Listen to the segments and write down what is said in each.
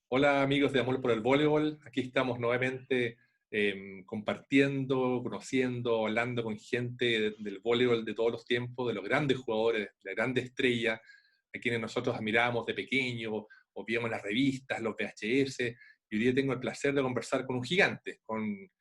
Hola amigos de Amor por el Voleibol, aquí estamos nuevamente compartiendo, conociendo, hablando con gente del voleibol de todos los tiempos, de los grandes jugadores, de la grande estrella, a quienes nosotros admiramos de pequeño, o víamos en las revistas, los VHS, y hoy día tengo el placer de conversar con un gigante, con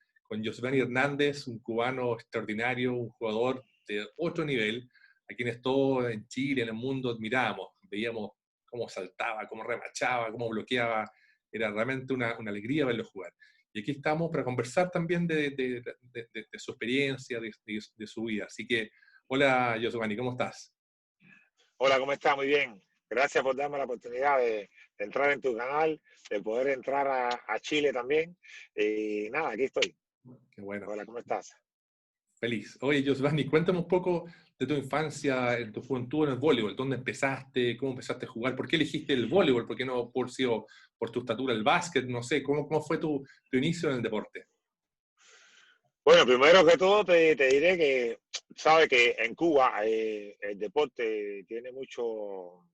Josvani Hernández, un cubano extraordinario, un jugador de otro nivel, a quienes todos en Chile, en el mundo admiramos, veíamos cómo saltaba, cómo remachaba, cómo bloqueaba. Era realmente una alegría verlo jugar. Y aquí estamos para conversar también de su experiencia, de su vida. Así que, hola, Giovanni, ¿cómo estás? Hola, ¿cómo estás? Muy bien. Gracias por darme la oportunidad de entrar en tu canal, de poder entrar a Chile también. Y nada, aquí estoy. Qué bueno, Hola, ¿cómo estás? feliz. Oye, Giovanni, cuéntame un poco de tu infancia, en tu juventud en el voleibol. ¿Dónde empezaste? ¿Cómo empezaste a jugar? ¿Por qué elegiste el voleibol? ¿Por qué no por tu estatura el básquet? No sé, ¿cómo fue tu inicio en el deporte? Bueno, primero que todo te diré que, sabes que en Cuba el deporte tiene mucho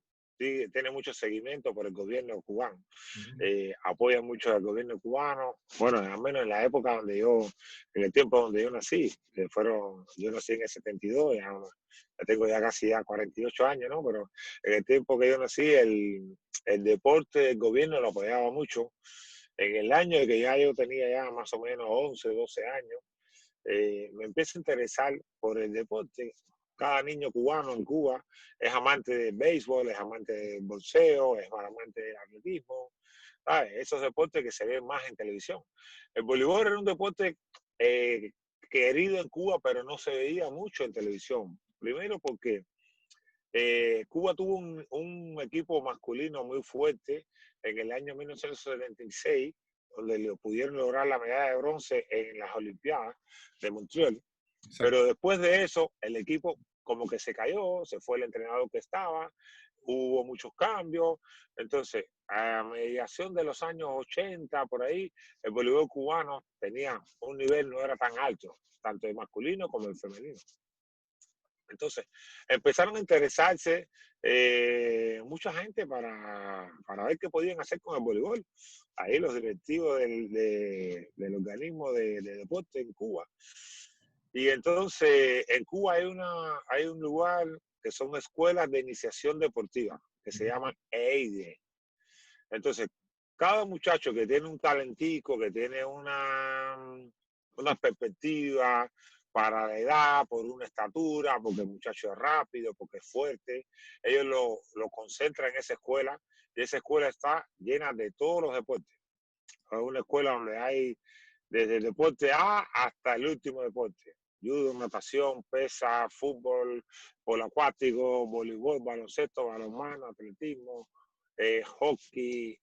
seguimiento por el gobierno cubano. Ujú. Apoyan mucho al gobierno cubano. Bueno, al menos en la época en el tiempo donde yo nací, yo nací en el 72, ya tengo ya casi ya 48 años, ¿no? Pero en el tiempo que yo nací, el deporte, el gobierno lo apoyaba mucho. En el año de que ya yo tenía ya más o menos 11, 12 años, me empiezo a interesar por el deporte. Cada niño cubano en Cuba es amante del béisbol, es amante del boxeo, es amante del atletismo, ¿sabes? Esos deportes que se ven más en televisión. El voleibol era un deporte eh, querido en Cuba, pero no se veía mucho en televisión. Primero porque Cuba tuvo un equipo masculino muy fuerte en el año 1976, donde le pudieron lograr la medalla de bronce en las Olimpiadas de Montreal. Exacto. Pero después de eso, el equipo como que se cayó, se fue el entrenador que estaba, hubo muchos cambios. Entonces, a mediación de los años 80, por ahí, el voleibol cubano tenía un nivel, no era tan alto, tanto el masculino como el femenino. Entonces, empezaron a interesarse mucha gente para ver qué podían hacer con el voleibol. Ahí los directivos del organismo de deporte en Cuba. Y entonces, en Cuba hay un lugar que son escuelas de iniciación deportiva, que se Ujú. llaman EIDE. Entonces, cada muchacho que tiene un talentico, que tiene una perspectiva para la edad, por una estatura, porque el muchacho es rápido, porque es fuerte, ellos lo concentran en esa escuela y esa escuela está llena de todos los deportes. Es una escuela donde hay desde el deporte A hasta el último deporte. Judo, natación, pesa, fútbol, polo acuático, voleibol, baloncesto, balonmano, atletismo, hockey,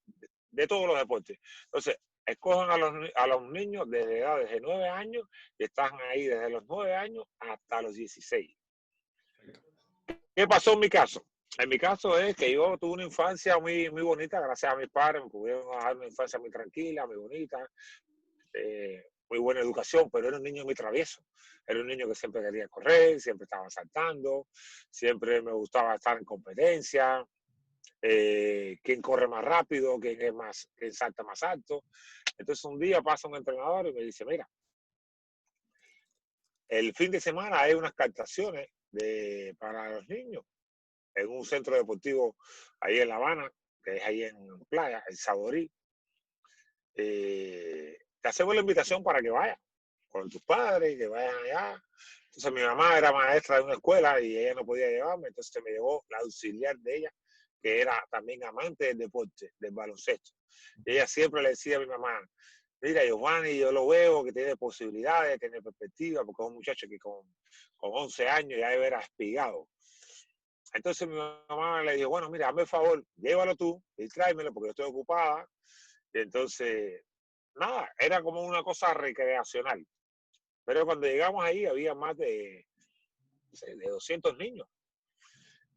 de todos los deportes. Entonces, escojan a los niños desde edades de 9 años y están ahí desde los 9 años hasta los 16. ¿Qué pasó en mi caso? En mi caso es que yo tuve una infancia muy bonita, gracias a mis padres, me pudieron dar una infancia muy tranquila, muy bonita, muy buena educación, pero era un niño muy travieso. Era un niño que siempre quería correr, siempre estaba saltando, siempre me gustaba estar en competencia, quién corre más rápido, quién salta más alto. Entonces un día pasa un entrenador y me dice, mira, el fin de semana hay unas captaciones para los niños en un centro deportivo ahí en La Habana, que es ahí en Playa, el Saborí. Te hacemos la invitación para que vayas con tus padres, que vayan allá. Entonces mi mamá era maestra de una escuela y ella no podía llevarme, entonces me llevó la auxiliar de ella, que era también amante del deporte, del baloncesto. Y ella siempre le decía a mi mamá, mira, Giovanni, yo lo veo que tiene posibilidades, tiene perspectiva, porque es un muchacho que con 11 años ya debe haber espigado. Entonces mi mamá le dijo, bueno, mira, hazme el favor, llévalo tú y tráemelo porque yo estoy ocupada. Y entonces, nada, era como una cosa recreacional. Pero cuando llegamos ahí había más no sé, de 200 niños.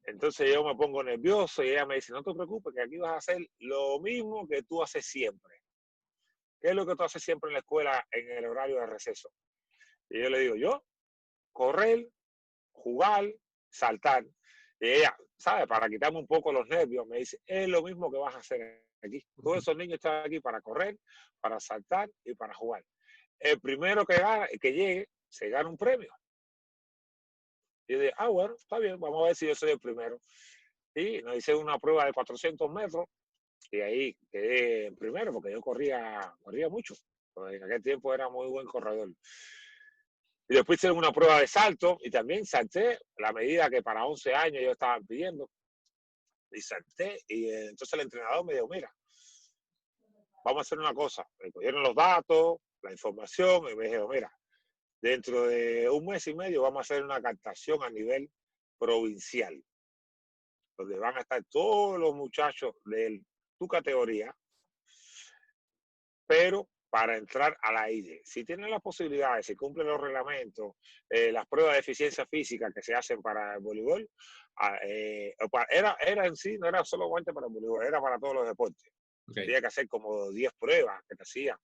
Entonces yo me pongo nervioso y ella me dice, no te preocupes, que aquí vas a hacer lo mismo que tú haces siempre. ¿Qué es lo que tú haces siempre en la escuela en el horario de receso? Y yo le digo, yo, correr, jugar, saltar. Y ella, ¿sabe? Para quitarme un poco los nervios, me dice, es lo mismo que vas a hacer aquí. Todos esos niños están aquí para correr, para saltar y para jugar. El primero que llegue, se gana un premio. Y yo dije, ah, bueno, está bien, vamos a ver si yo soy el primero. Y nos hice una prueba de 400 metros y ahí quedé en primero porque yo corría mucho. Pues en aquel tiempo era muy buen corredor. Y después hice una prueba de salto y también salté la medida que para 11 años ellos estaban pidiendo. Y salté y entonces el entrenador me dijo, mira, vamos a hacer una cosa. Me cogieron los datos, la información y me dijeron, mira, dentro de un mes y medio vamos a hacer una captación a nivel provincial, donde van a estar todos los muchachos de tu categoría, pero para entrar a la IDE. Si tienen las posibilidades, si cumplen los reglamentos, las pruebas de eficiencia física que se hacen para el voleibol, era en sí, no era solamente para el voleibol, era para todos los deportes. Okay. Tenía que hacer como 10 pruebas que te hacían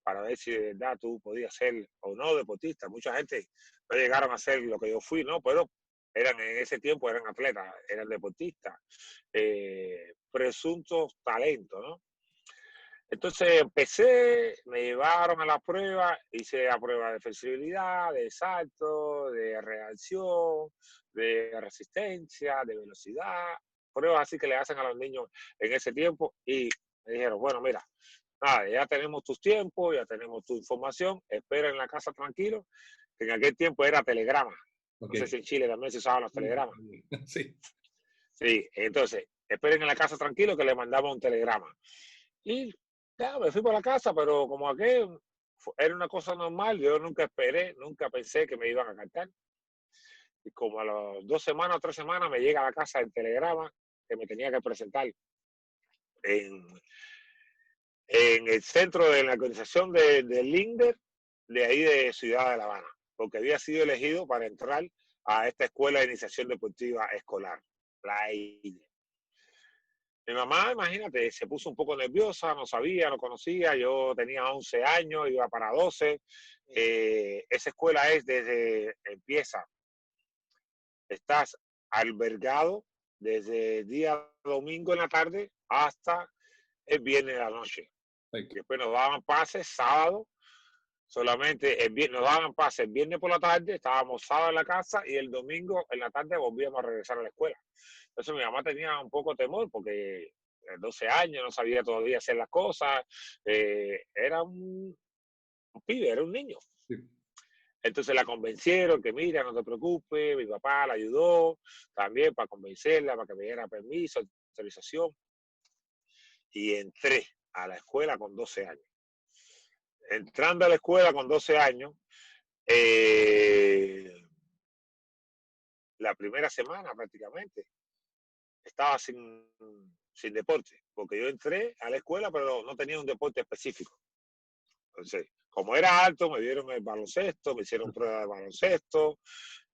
para ver si de verdad tú podías ser o no deportista. Mucha gente no llegaron a ser lo que yo fui, ¿no? Pero en ese tiempo eran atletas, eran deportistas, presuntos talentos, ¿no? Entonces empecé, me llevaron a la prueba, hice la prueba de flexibilidad, de salto, de reacción, de resistencia, de velocidad, pruebas así que le hacen a los niños en ese tiempo y me dijeron, bueno, mira, nada, ya tenemos tus tiempos, ya tenemos tu información, espera en la casa tranquilo, que en aquel tiempo era telegrama. Okay. No sé si en Chile también se usaban los telegramas. Sí. Sí, entonces, esperen en la casa tranquilo que le mandamos un telegrama. Y ya, me fui para la casa, pero como aquel era una cosa normal, yo nunca esperé, nunca pensé que me iban a cantar. Y como a las 2 semanas o 3 semanas me llega a la casa el telegrama que me tenía que presentar en el centro de la organización de Linder, de ahí de Ciudad de La Habana, porque había sido elegido para entrar a esta escuela de iniciación deportiva escolar, la EIDE. Mi mamá, imagínate, se puso un poco nerviosa, no sabía, no conocía, yo tenía 11 años, iba para 12. Esa escuela empieza, estás albergado desde el día domingo en la tarde hasta el viernes en la noche. Después nos daban pases sábado, solamente nos daban pases el viernes por la tarde, estábamos sábado en la casa y el domingo en la tarde volvíamos a regresar a la escuela. Entonces mi mamá tenía un poco de temor porque 12 años, no sabía todavía hacer las cosas, era un pibe, era un niño. Sí. Entonces la convencieron que mira, no te preocupes, mi papá la ayudó también para convencerla, para que me diera permiso, autorización. Y entré a la escuela con 12 años. Entrando a la escuela con 12 años, la primera semana prácticamente, estaba sin deporte, porque yo entré a la escuela, pero no tenía un deporte específico. Entonces, como era alto, me dieron el baloncesto, me hicieron prueba de baloncesto,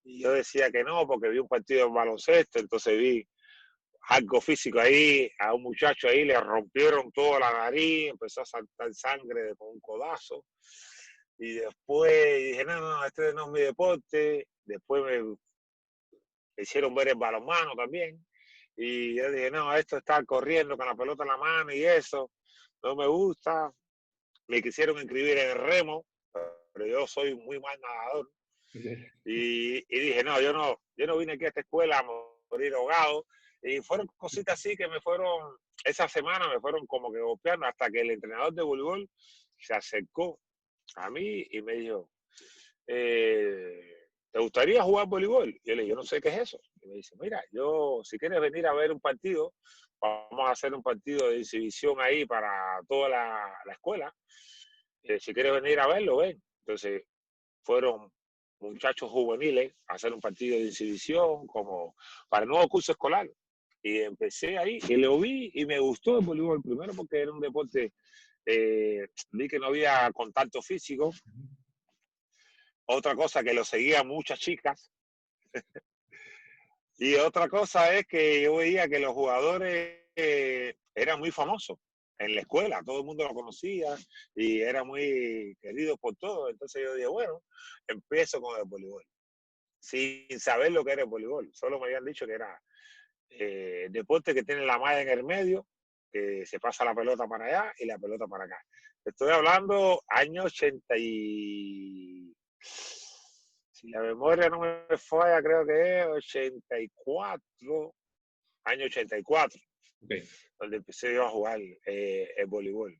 y yo decía que no, porque vi un partido de baloncesto, entonces vi algo físico ahí, a un muchacho ahí le rompieron toda la nariz, empezó a saltar sangre con un codazo, y después dije, no, este no es mi deporte, después me hicieron ver el balonmano también, y yo dije, no, esto está corriendo con la pelota en la mano y eso, no me gusta. Me quisieron inscribir en el remo, pero yo soy muy mal nadador. Okay. Y dije, no, yo no vine aquí a esta escuela a morir ahogado. Y fueron cositas así que esa semana me fueron como que golpeando hasta que el entrenador de voleibol se acercó a mí y me dijo, ¿te gustaría jugar voleibol? Y yo le dije, yo no sé qué es eso. Y me dice, mira, si quieres venir a ver un partido, vamos a hacer un partido de exhibición ahí para toda la escuela. Si quieres venir a verlo, ven. Entonces, fueron muchachos juveniles a hacer un partido de exhibición como para el nuevo curso escolar. Y empecé ahí y lo vi y me gustó el voleibol. Primero porque era un deporte, vi que no había contacto físico. Otra cosa que lo seguían muchas chicas. Y otra cosa es que yo veía que los jugadores eran muy famosos en la escuela, todo el mundo lo conocía y era muy querido por todos. Entonces yo dije, bueno, empiezo con el voleibol, sin saber lo que era el voleibol. Solo me habían dicho que era deporte que tiene la malla en el medio, que se pasa la pelota para allá y la pelota para acá. Estoy hablando año 80 y... Si la memoria no me falla, creo que es 84, año 84, Okay. donde empecé yo a jugar el voleibol.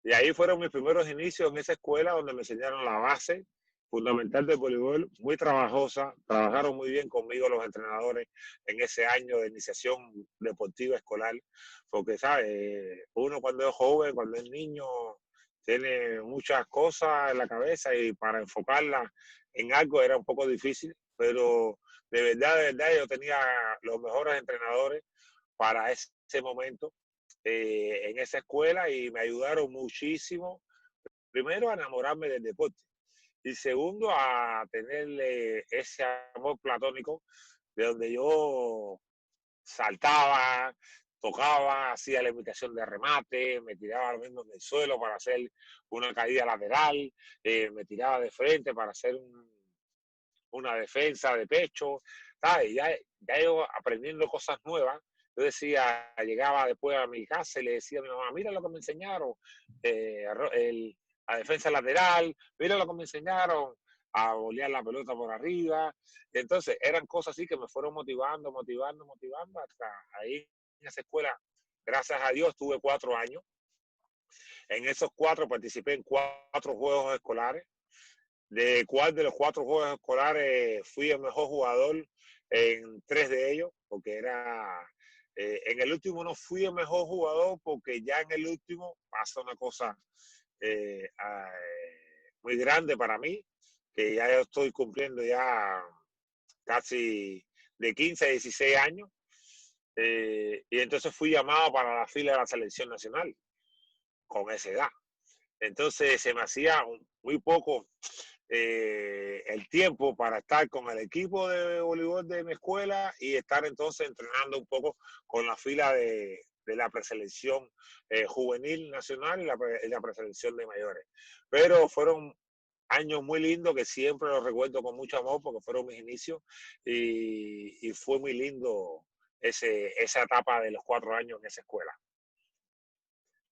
Y ahí fueron mis primeros inicios en esa escuela donde me enseñaron la base fundamental del voleibol, muy trabajosa, trabajaron muy bien conmigo los entrenadores en ese año de iniciación deportiva escolar, porque, ¿sabes? Uno cuando es joven, cuando es niño, tiene muchas cosas en la cabeza y para enfocarla en algo era un poco difícil, pero de verdad, yo tenía los mejores entrenadores para ese momento en esa escuela y me ayudaron muchísimo, primero a enamorarme del deporte y segundo a tener ese amor platónico de donde yo saltaba, tocaba, hacía la imitación de remate, me tiraba lo mismo en el suelo para hacer una caída lateral, me tiraba de frente para hacer una defensa de pecho, ¿sabes? Ya yo aprendiendo cosas nuevas, yo decía, llegaba después a mi casa y le decía a mi mamá, mira lo que me enseñaron, la defensa lateral, mira lo que me enseñaron a bolear la pelota por arriba. Y entonces eran cosas así que me fueron motivando, hasta ahí en esa escuela. Gracias a Dios tuve 4 años. En esos 4 participé en 4 juegos escolares de cuál de los 4 juegos escolares fui el mejor jugador en 3 de ellos, porque en el último no fui el mejor jugador porque ya en el último pasa una cosa eh, muy grande para mí, que ya yo estoy cumpliendo ya casi de 15 a 16 años, y entonces fui llamado para la fila de la selección nacional con esa edad. Entonces se me hacía muy poco el tiempo para estar con el equipo de voleibol de mi escuela y estar entonces entrenando un poco con la fila de la preselección juvenil nacional y la preselección de mayores. Pero fueron años muy lindos que siempre los recuerdo con mucho amor porque fueron mis inicios y fue muy lindo esa etapa de los 4 años en esa escuela.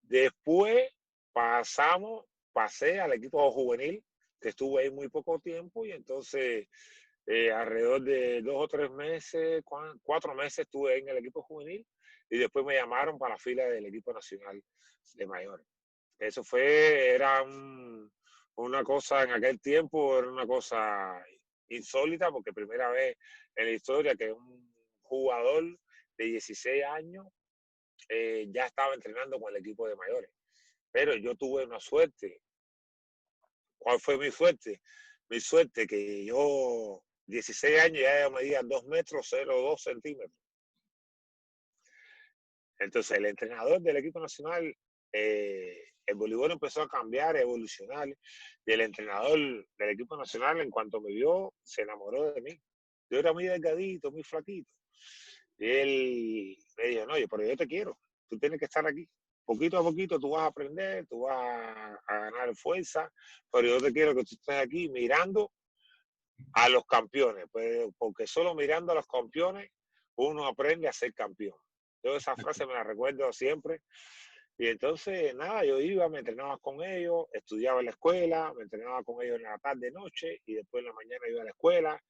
Después pasé al equipo juvenil, que estuve ahí muy poco tiempo y entonces alrededor de 2 o 3 meses, 4 meses estuve ahí en el equipo juvenil y después me llamaron para la fila del equipo nacional de mayores. Eso una cosa en aquel tiempo, era una cosa insólita porque primera vez en la historia que un jugador de 16 años ya estaba entrenando con el equipo de mayores. Pero yo tuve una suerte. ¿Cuál fue mi suerte? Mi suerte que yo, 16 años, ya yo medía 2 metros 0,2 centímetros. Entonces el entrenador del equipo nacional, el voleibol empezó a cambiar, a evolucionar, y el entrenador del equipo nacional, en cuanto me vio, se enamoró de mí. Yo era muy delgadito, muy flaquito. Y él me dijo, no, pero yo te quiero, tú tienes que estar aquí. Poquito a poquito tú vas a aprender, tú vas a ganar fuerza, pero yo te quiero que tú estés aquí mirando a los campeones, pues, porque solo mirando a los campeones uno aprende a ser campeón. Yo esa frase me la recuerdo siempre. Y entonces, nada, yo iba, me entrenaba con ellos, estudiaba en la escuela, me entrenaba con ellos en la tarde, noche, y después en la mañana iba a la escuela,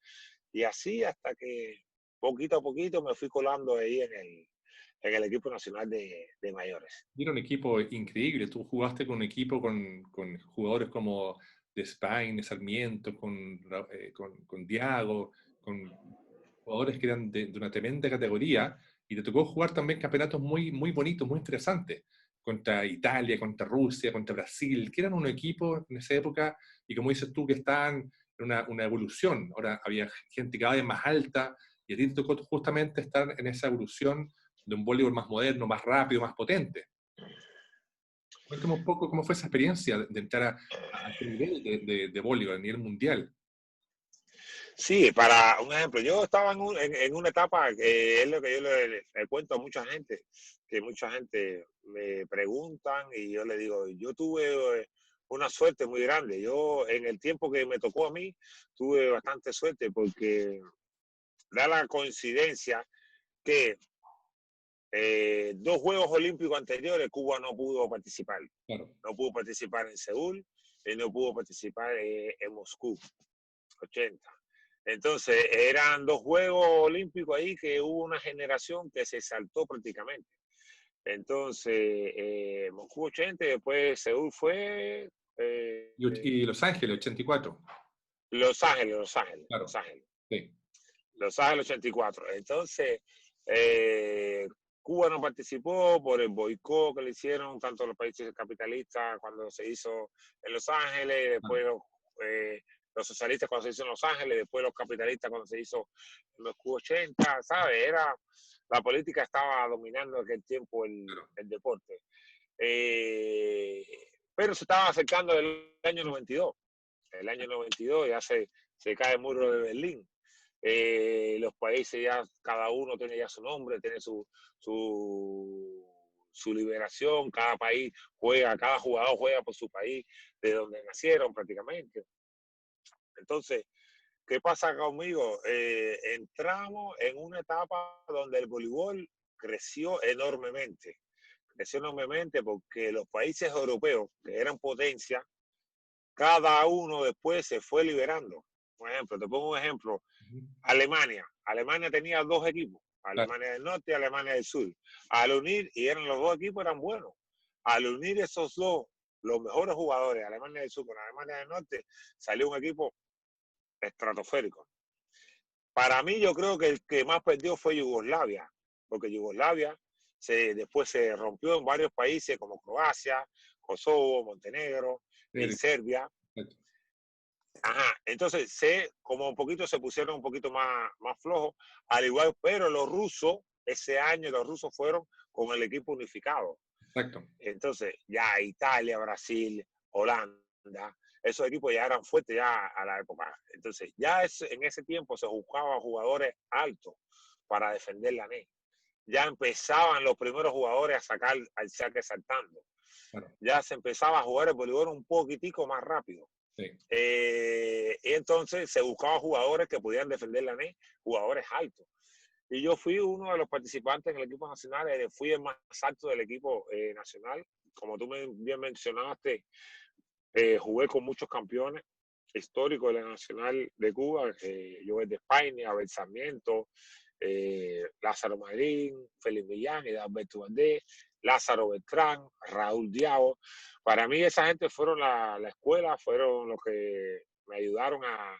y así hasta que poquito a poquito me fui colando ahí en el equipo nacional de mayores. Era un equipo increíble. Tú jugaste con un equipo con jugadores como de Spain, de Sarmiento, con Diago, con jugadores que eran de una tremenda categoría, y te tocó jugar también campeonatos muy, muy bonitos, muy interesantes, contra Italia, contra Rusia, contra Brasil, que eran un equipo en esa época, y como dices tú, que estaban en una evolución. Ahora había gente cada vez más alta, y a ti te tocó justamente estar en esa evolución de un voleibol más moderno, más rápido, más potente. Cuéntame un poco cómo fue esa experiencia de entrar a ese nivel de voleibol, a nivel mundial. Sí, para un ejemplo, yo estaba en una etapa que es lo que yo le cuento a mucha gente, que mucha gente me preguntan y yo le digo, yo tuve una suerte muy grande. Yo en el tiempo que me tocó a mí, tuve bastante suerte porque da la coincidencia que 2 Juegos Olímpicos anteriores Cuba no pudo participar. Claro. No pudo participar en Seúl y no pudo participar en Moscú, 80. Entonces, eran 2 Juegos Olímpicos ahí que hubo una generación que se saltó prácticamente. Entonces, Moscú 80 y después Seúl fue... Y Los Ángeles, 84. Los Ángeles, Los Ángeles, Claro. Los Ángeles. Sí. Los Ángeles 84. Entonces, Cuba no participó por el boicot que le hicieron tanto los países capitalistas cuando se hizo en Los Ángeles, después los socialistas cuando se hizo en Los Ángeles, después los capitalistas cuando se hizo en Moscú 80, ¿sabes? La política estaba dominando en aquel tiempo el deporte. Pero se estaba acercando el año 92. El año 92 ya se cae el muro de Berlín. Los países ya, cada uno tiene ya su nombre, tiene su liberación, cada país juega, cada jugador juega por su país, de donde nacieron prácticamente. Entonces, ¿qué pasa conmigo? Entramos en una etapa donde el voleibol creció enormemente porque los países europeos, que eran potencias, cada uno después se fue liberando. Por ejemplo, te pongo un ejemplo. Alemania tenía 2 equipos, Alemania del Norte y Alemania del Sur. Al unir, y eran los 2 equipos, eran buenos. Al unir esos 2, los mejores jugadores, Alemania del Sur con Alemania del Norte, salió un equipo estratosférico. Para mí, yo creo que el que más perdió fue Yugoslavia, porque Yugoslavia después se rompió en varios países como Croacia, Kosovo, Montenegro, y Serbia. Ajá, entonces como un poquito se pusieron un poquito más flojos, al igual, pero los rusos, ese año los rusos fueron con el equipo unificado. Exacto. Entonces, ya Italia, Brasil, Holanda, esos equipos ya eran fuertes ya a la época. Entonces, ya en ese tiempo se buscaban jugadores altos para defender la NE. Ya empezaban los primeros jugadores a sacar al saque saltando. Claro. Ya se empezaba a jugar el voleibol un poquitico más rápido. Sí. Y entonces se buscaban jugadores que pudieran defender la NE, jugadores altos. Y yo fui uno de los participantes en el equipo nacional, fui el más alto del equipo nacional. Como tú bien mencionaste, jugué con muchos campeones históricos de la Nacional de Cuba, Joel de España, Abel Sarmiento, Lázaro Madrín, Félix Millán, Alberto Valdés, Lázaro Beltrán, Raúl Diabo. Para mí esa gente fueron la escuela, fueron los que me ayudaron a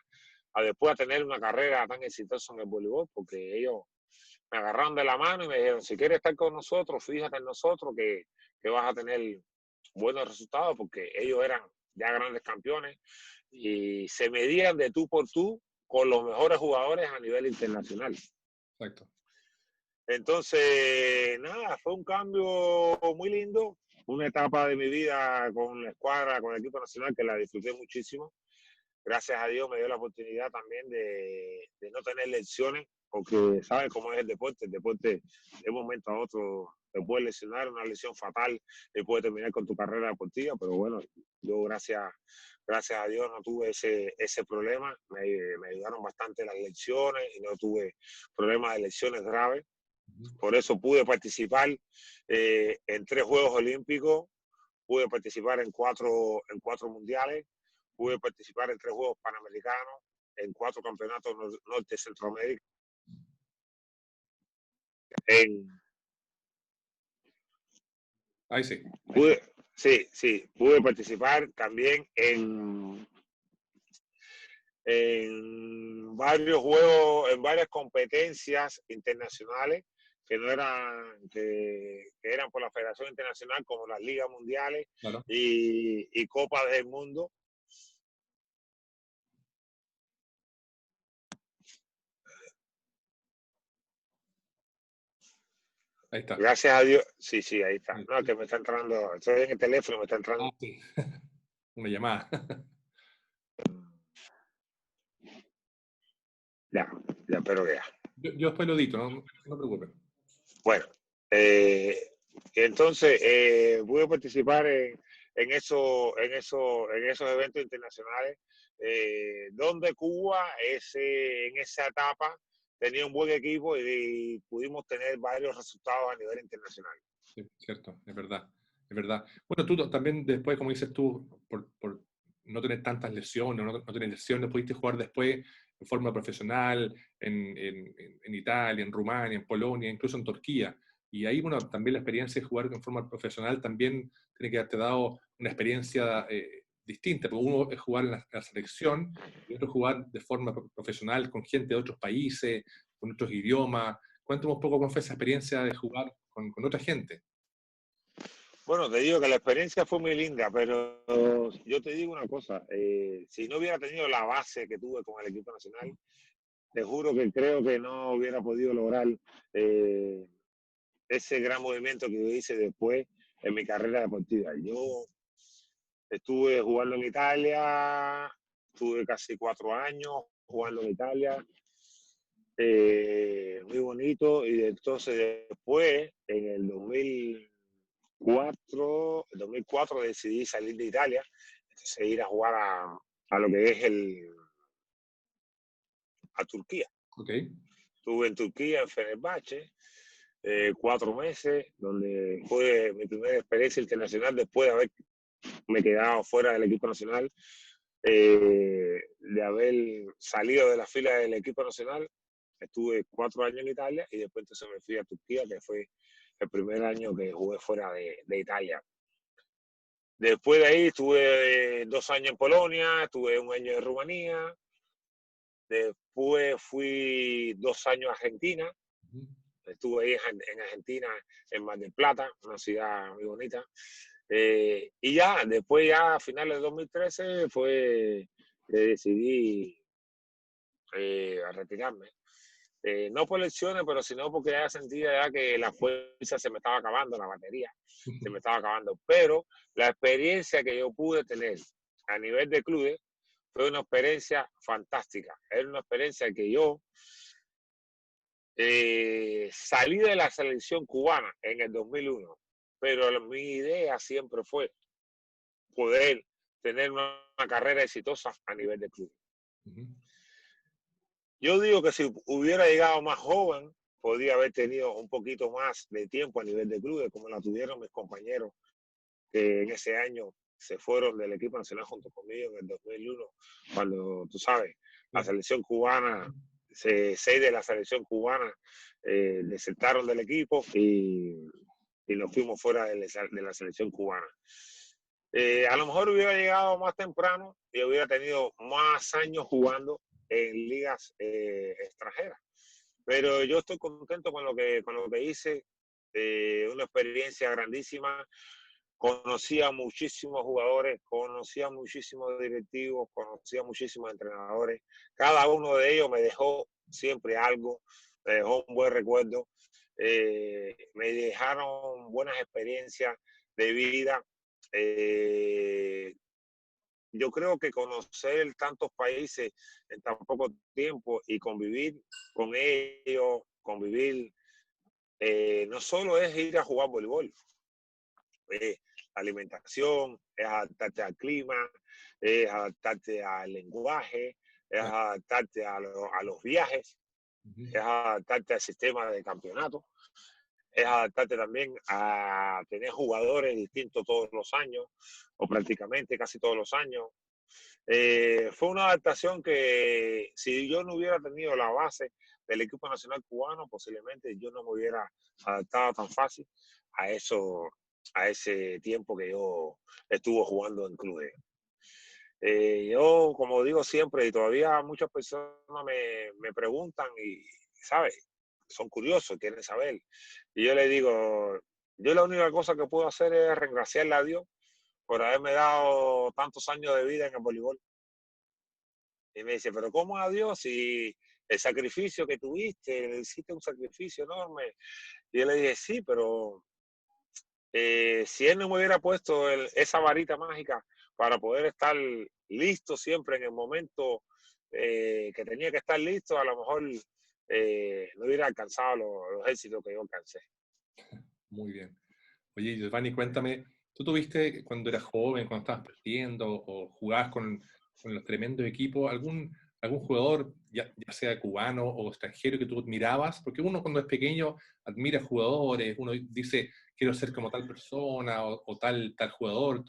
después a tener una carrera tan exitosa en el voleibol, porque ellos me agarraron de la mano y me dijeron, si quieres estar con nosotros, fíjate en nosotros que vas a tener buenos resultados, porque ellos eran ya grandes campeones y se medían de tú por tú con los mejores jugadores a nivel internacional. Exacto. Entonces, nada, fue un cambio muy lindo, una etapa de mi vida con la escuadra, con el equipo nacional que la disfruté muchísimo. Gracias a Dios me dio la oportunidad también de no tener lesiones, porque sabes cómo es el deporte de un momento a otro te puede lesionar, una lesión fatal y puede terminar con tu carrera deportiva, pero bueno, yo gracias a Dios no tuve ese problema, me ayudaron bastante las lesiones y no tuve problemas de lesiones graves, por eso pude participar en 3 Juegos Olímpicos, pude participar en 4 mundiales, pude participar en 3 Juegos Panamericanos, en 4 campeonatos Norte Centroamérica. Ahí sí. Pude participar también en varios juegos, en varias competencias internacionales que no eran, que eran por la Federación Internacional, como las Ligas Mundiales, claro, y Copas del Mundo. Ahí está. Gracias a Dios. Sí, ahí está. No, que me está entrando, estoy en el teléfono, me está entrando. Ah, sí. Una llamada. Ya, pero ya. Yo después lo edito, no te preocupes. Bueno, entonces pude participar en esos eventos internacionales, donde Cuba en esa etapa tenía un buen equipo y pudimos tener varios resultados a nivel internacional. Sí, cierto, es verdad, es verdad. Bueno, tú también después, como dices tú, por no tener tantas lesiones, no tener lesiones, pudiste jugar después en forma profesional en Italia, en Rumania, en Polonia, incluso en Turquía. Y ahí, bueno, también la experiencia de jugar en forma profesional también tiene que haberte dado una experiencia distinta, porque uno es jugar en la selección y otro jugar de forma profesional con gente de otros países, con otros idiomas. Cuéntame un poco cómo fue esa experiencia de jugar con otra gente. Bueno, te digo que la experiencia fue muy linda, pero yo te digo una cosa, si no hubiera tenido la base que tuve con el equipo nacional, te juro que creo que no hubiera podido lograr eh, ese gran movimiento que yo hice después en mi carrera deportiva. Yo estuve jugando en Italia, tuve casi 4 años jugando en Italia, muy bonito, y entonces después, en el 2004 decidí salir de Italia, entonces ir a jugar a lo que es a Turquía. Ok. Estuve en Turquía, en Fenerbahce, 4 meses, donde fue mi primera experiencia internacional después de haberme quedado fuera del equipo nacional, de haber salido de la fila del equipo nacional. Estuve 4 años en Italia y después entonces me fui a Turquía, que fue el primer año que jugué fuera de Italia. Después de ahí estuve 2 años en Polonia, estuve 1 año en Rumanía, después fui 2 años a Argentina, Ujú. estuve ahí en Argentina, en Mar del Plata, una ciudad muy bonita. Y ya, después ya a finales de 2013 fue que decidí a retirarme. No por lesiones, pero sino porque ya sentía ya que la fuerza se me estaba acabando, la batería se me estaba acabando. Pero la experiencia que yo pude tener a nivel de clubes fue una experiencia fantástica. Era una experiencia que yo salí de la selección cubana en el 2001, pero mi idea siempre fue poder tener una carrera exitosa a nivel de club. Ujú. Yo digo que si hubiera llegado más joven, podría haber tenido un poquito más de tiempo a nivel de clubes, como la tuvieron mis compañeros que en ese año se fueron del equipo nacional junto conmigo en el 2001, cuando, tú sabes, la Sí. selección cubana, 6 de la selección cubana desertaron del equipo y nos fuimos fuera de la selección cubana. A lo mejor hubiera llegado más temprano y hubiera tenido más años jugando en ligas extranjeras. Pero yo estoy contento con lo que hice, una experiencia grandísima. Conocí a muchísimos jugadores, conocí a muchísimos directivos, conocí a muchísimos entrenadores. Cada uno de ellos me dejó siempre algo, me dejó un buen recuerdo, me dejaron buenas experiencias de vida. Eh, yo creo que conocer tantos países en tan poco tiempo y convivir con ellos, convivir, no solo es ir a jugar voleibol, es alimentación, es adaptarte al clima, es adaptarte al lenguaje, es Claro. adaptarte a los viajes, Ujú. es adaptarte al sistema de campeonato, es adaptarte también a tener jugadores distintos todos los años, o prácticamente casi todos los años. Fue una adaptación que si yo no hubiera tenido la base del equipo nacional cubano, posiblemente yo no me hubiera adaptado tan fácil a eso, a ese tiempo que yo estuve jugando en clubes. Yo, como digo siempre, y todavía muchas personas me preguntan y, ¿sabes? Son curiosos, quieren saber. Y yo les digo, yo la única cosa que puedo hacer es regraciarle a Dios por haberme dado tantos años de vida en el voleibol. Y me dice, pero ¿cómo a Dios si el sacrificio que tuviste, hiciste un sacrificio enorme? Y yo le dije, sí, pero si él no me hubiera puesto esa varita mágica para poder estar listo siempre en el momento que tenía que estar listo, a lo mejor no hubiera alcanzado los éxitos que yo alcancé. Muy bien. Oye, Giovanni, cuéntame, ¿tú tuviste cuando eras joven, cuando estabas partiendo o jugabas con los tremendos equipos, algún jugador, ya sea cubano o extranjero, que tú admirabas? Porque uno cuando es pequeño admira jugadores, uno dice, quiero ser como tal persona o tal jugador.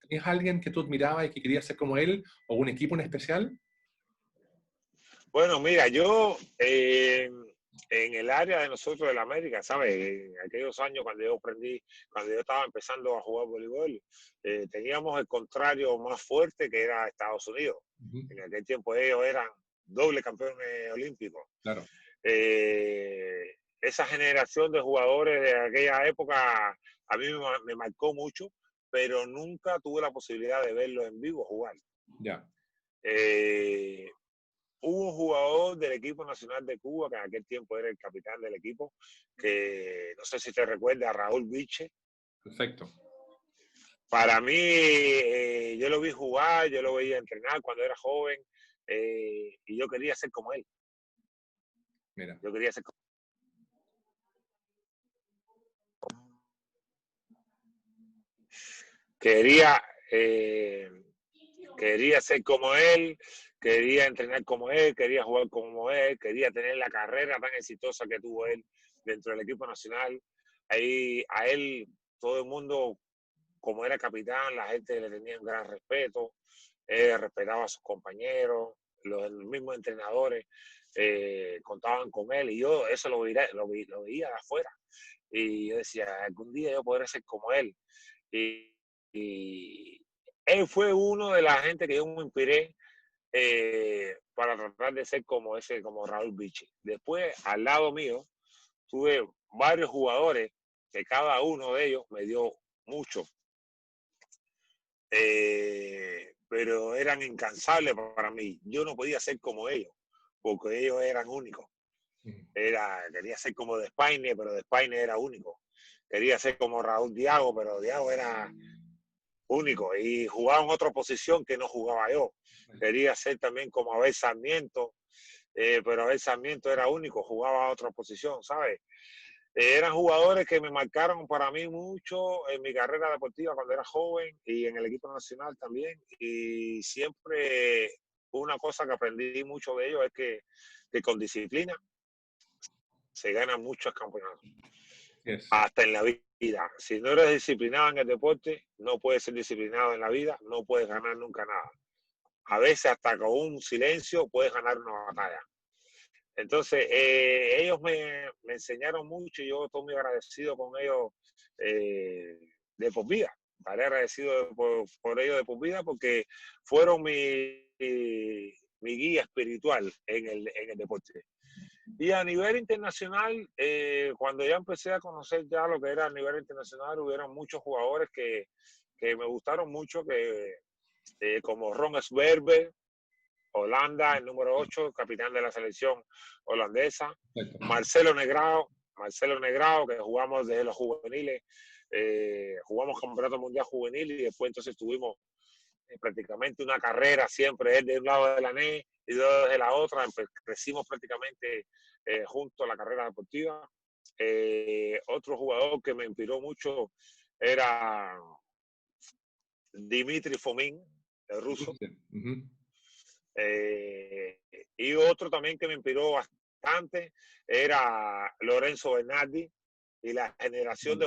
¿Tenías alguien que tú admirabas y que querías ser como él, o un equipo en especial? Bueno, mira, yo en el área de nosotros de la América, ¿sabes? En aquellos años cuando yo estaba empezando a jugar voleibol, teníamos el contrario más fuerte que era Estados Unidos. Ujú. En aquel tiempo ellos eran doble campeones olímpicos. Claro, Esa generación de jugadores de aquella época a mí me marcó mucho, pero nunca tuve la posibilidad de verlos en vivo jugar. ya, Eh, Hubo un jugador del equipo nacional de Cuba, que en aquel tiempo era el capitán del equipo, que no sé si te recuerda, Raúl Biche. perfecto. Para mí, yo lo vi jugar, yo lo veía entrenar cuando era joven, y yo quería ser como él. Mira, Yo quería ser como quería, eh, quería ser como él, quería entrenar como él, quería jugar como él, quería tener la carrera tan exitosa que tuvo él dentro del equipo nacional. Ahí a él todo el mundo, como era capitán, la gente le tenía un gran respeto, respetaba a sus compañeros, los mismos entrenadores contaban con él y yo eso lo veía de afuera. Y yo decía, algún día yo podré ser como él. Y, y él fue uno de la gente que yo me inspiré para tratar de ser como Raúl Bichi. Después, al lado mío, tuve varios jugadores que cada uno de ellos me dio mucho, pero eran incansables para mí. Yo no podía ser como ellos, porque ellos eran únicos. mm, Quería ser como de España, pero de España era único. Quería ser como Raúl Diago, pero Diago era único y jugaba en otra posición que no jugaba yo. Quería ser también como Abel Sarmiento, pero Abel Sarmiento era único, jugaba a otra posición, ¿sabes? Eran jugadores que me marcaron para mí mucho en mi carrera deportiva cuando era joven y en el equipo nacional también. Y siempre una cosa que aprendí mucho de ellos es que con disciplina se ganan muchos campeonatos, así es. hasta en la vida. Si no eres disciplinado en el deporte, no puedes ser disciplinado en la vida, no puedes ganar nunca nada. A veces hasta con un silencio puedes ganar una batalla. Entonces, ellos me enseñaron mucho y yo estoy muy agradecido con ellos eh, de por vida. Estaré agradecido por ellos de por vida porque fueron mi guía espiritual en el deporte. Y a nivel internacional, cuando ya empecé a conocer ya lo que era a nivel internacional, hubieron muchos jugadores que me gustaron mucho, como Ron Sberber, Holanda, el número 8, capitán de la selección holandesa. Perfecto. Marcelo Negrao, que jugamos desde los juveniles, jugamos campeonato mundial juvenil y después entonces tuvimos prácticamente una carrera siempre, él de un lado de la NE y yo de la otra, crecimos prácticamente juntos a la carrera deportiva. Otro jugador que me inspiró mucho era Dimitri Fomin, el ruso. Ujú. Eh, y otro también que me inspiró bastante era Lorenzo Bernardi y la generación de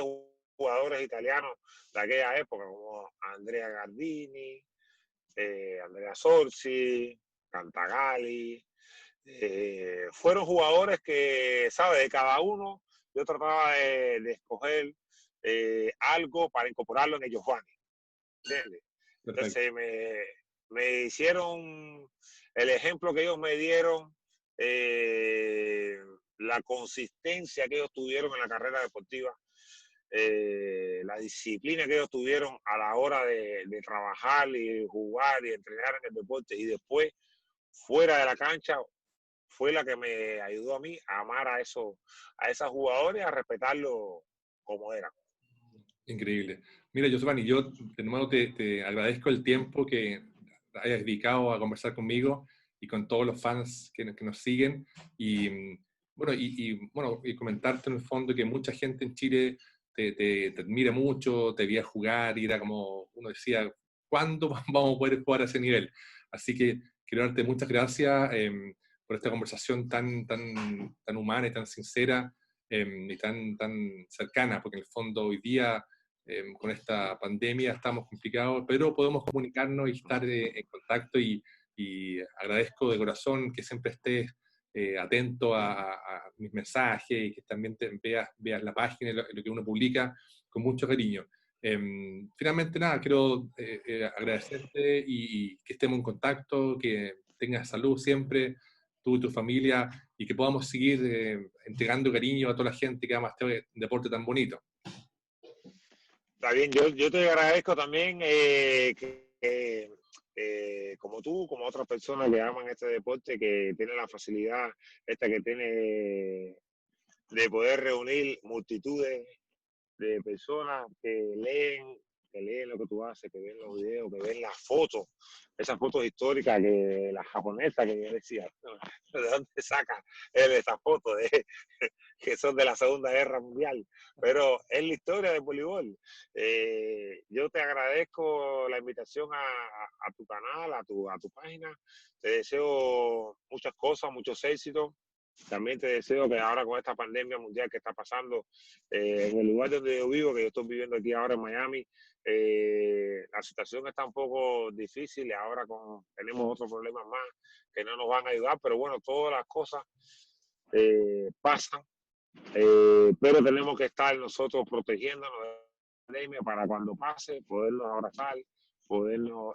jugadores italianos de aquella época, como Andrea Gardini, Andrea Sorsi, Cantagalli. Fueron jugadores que, ¿sabes? De cada uno yo trataba de escoger algo para incorporarlo en el Giovanni, ¿entiendes? Perfecto. Entonces me hicieron el ejemplo que ellos me dieron, eh, la consistencia que ellos tuvieron en la carrera deportiva, la disciplina que ellos tuvieron a la hora de trabajar y jugar y entrenar en el deporte y después fuera de la cancha fue la que me ayudó a mí a amar a esos jugadores, a respetarlos como eran. Increíble. Mira, Giovanni, yo de nuevo te agradezco el tiempo que hayas dedicado a conversar conmigo y con todos los fans que nos siguen. Y bueno, bueno, y comentarte en el fondo que mucha gente en Chile te admira mucho, te veía jugar y era como uno decía, ¿cuándo vamos a poder jugar a ese nivel? Así que quiero darte muchas gracias por esta conversación tan humana y tan sincera y tan cercana, porque en el fondo hoy día con esta pandemia estamos complicados, pero podemos comunicarnos y estar en contacto y agradezco de corazón que siempre estés atento a mis mensajes y que también veas la página y lo que uno publica con mucho cariño. Finalmente, nada, quiero agradecerte y que estemos en contacto, que tengas salud siempre, tú y tu familia, y que podamos seguir entregando cariño a toda la gente que ama este deporte tan bonito. Está bien, yo te agradezco también como tú, como otras personas que aman este deporte, que tienen la facilidad esta que tiene de poder reunir multitudes de personas que leen lo que tú haces, que ven los videos, que ven las fotos, esas fotos históricas que las japonesas que yo decía, ¿de dónde saca él estas fotos? Que son de la Segunda Guerra Mundial, pero es la historia del voleibol. Yo te agradezco la invitación a tu canal, a tu página, te deseo muchas cosas, muchos éxitos. También te deseo que ahora con esta pandemia mundial que está pasando en el lugar donde yo vivo, que yo estoy viviendo aquí ahora en Miami, la situación está un poco difícil y ahora tenemos otros problemas más que no nos van a ayudar, pero bueno, todas las cosas pasan, pero tenemos que estar nosotros protegiéndonos de la pandemia para cuando pase podernos abrazar, podernos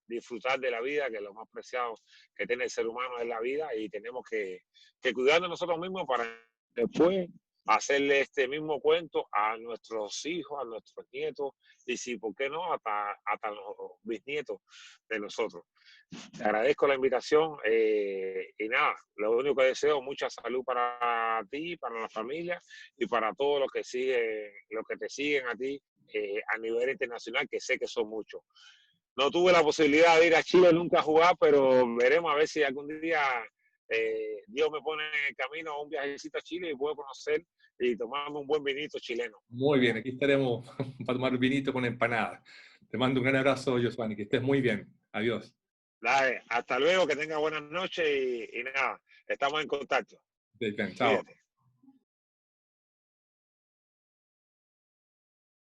disfrutar de la vida, que lo más preciado que tiene el ser humano es la vida, y tenemos que cuidar de nosotros mismos para después hacerle este mismo cuento a nuestros hijos, a nuestros nietos, y si, ¿por qué no?, hasta los bisnietos de nosotros. Te agradezco la invitación y nada, lo único que deseo, mucha salud para ti, para la familia y para todos los que te siguen a ti a nivel internacional, que sé que son muchos. No tuve la posibilidad de ir a Chile nunca a jugar, pero veremos a ver si algún día Dios me pone en el camino a un viajecito a Chile y puedo conocer y tomarme un buen vinito chileno. Muy bien, aquí estaremos para tomar vinito con empanada. Te mando un gran abrazo, Giovanni, que estés muy bien. Adiós. Dale, hasta luego, que tenga buenas noches y nada, estamos en contacto. Chao. Cuídate.